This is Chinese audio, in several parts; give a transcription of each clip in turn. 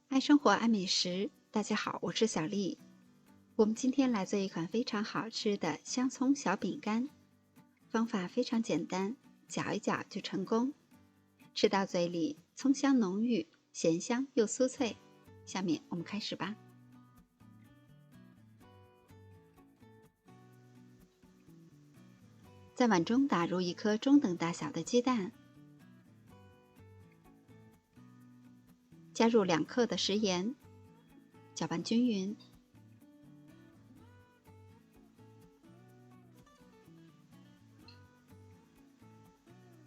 爱生活，爱美食。大家好，我是小丽。我们今天来做一款非常好吃的香葱小饼干，方法非常简单，搅一搅就成功。吃到嘴里，葱香浓郁，咸香又酥脆。下面我们开始吧。在碗中打入一颗中等大小的鸡蛋，加入2克的食盐，搅拌均匀。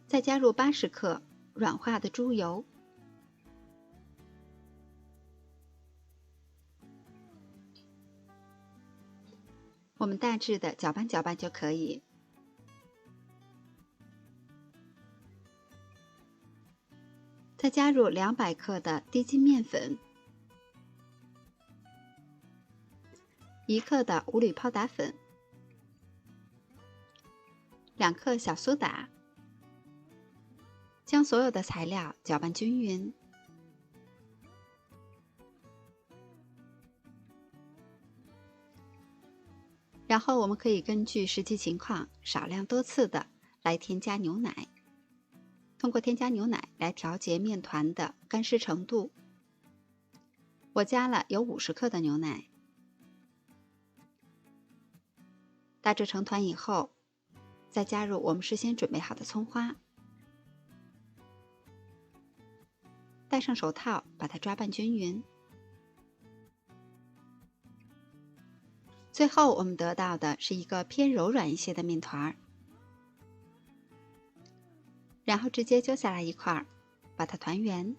再加入80克软化的猪油，我们大致的搅拌搅拌就可以。再加入200克的低筋面粉，1克的五铝泡打粉，2克小苏打，将所有的材料搅拌均匀。然后我们可以根据实际情况少量多次的来添加牛奶，通过添加牛奶来调节面团的干湿程度。我加了有50克的牛奶。打制成团以后，再加入我们事先准备好的葱花，戴上手套把它抓拌均匀。最后我们得到的是一个偏柔软一些的面团，然后直接揪下来一块，把它团圆。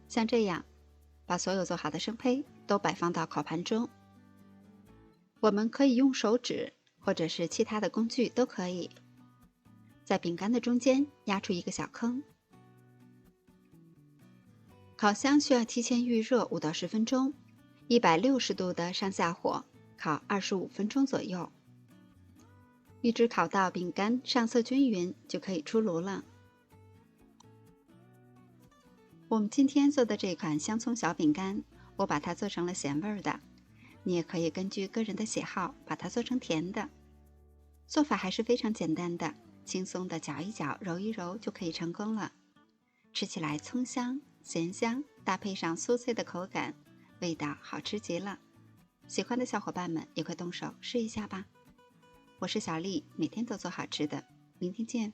像这样，把所有做好的生胚都摆放到烤盘中。我们可以用手指或者是其他的工具都可以，在饼干的中间压出一个小坑。烤箱需要提前预热5到10分钟，160度的上下火烤25分钟左右，一直烤到饼干上色均匀就可以出炉了。我们今天做的这款香葱小饼干，我把它做成了咸味的，你也可以根据个人的喜好把它做成甜的。做法还是非常简单的，轻松的搅一搅揉一揉就可以成功了。吃起来葱香咸香，搭配上酥脆的口感，味道好吃极了。喜欢的小伙伴们也快动手试一下吧。我是小丽，每天都做好吃的，明天见。